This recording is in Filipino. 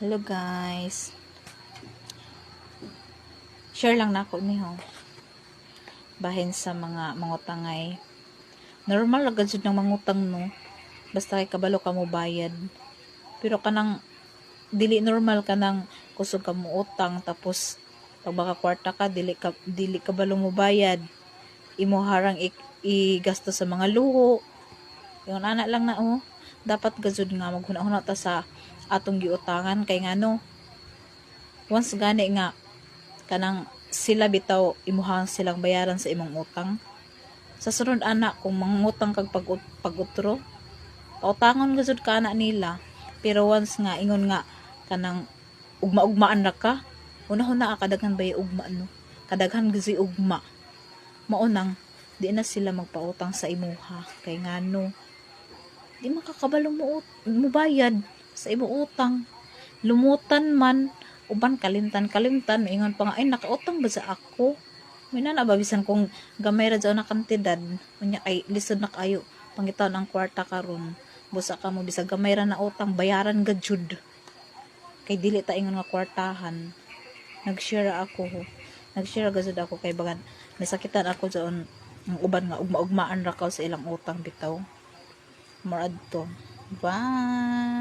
Hello guys. Share lang na ako niho. Bahin sa mga mangutangay. Normal ra gud ng mangutang no. Basta kay kabalo ka mo bayad. Pero kanang dili normal kanang kusog ka mo utang tapos pag baka kwarta ka dili kabalo mo bayad. Imo harang igasto sa mga luho. Yung anak lang na dapat gazud nga maghuna-huna ta sa atong giutangan kay ngano once gani nga kanang sila bitaw imuhang silang bayaran sa imong utang sa sunod anak kung mangutang kag pag-utro pautangon gazud ka anak nila pero once nga ingon nga kanang ugma-ugmaan ra ka una-huna kadaghan bay ugma no kadaghan gizi ugma maunang di na sila magpautang sa imuha kay ngano di makakabalo mo bayad sa imong utang lumutan man uban kalimtan ingon pa nga ay nakautang ba sa ako may na nababisan kung gamay ra na kantidad unya kay lisod na kayo pangitaon ang kwarta karon busa ka mo bisag gamay ra na utang bayaran gad jud kay dili ta ingon nga kwartahan nag-share gazud ako kay bagan nasakitan ako doon ang uban nga ugma-ugmaan ra ka sa ilang utang bitaw more adto bye.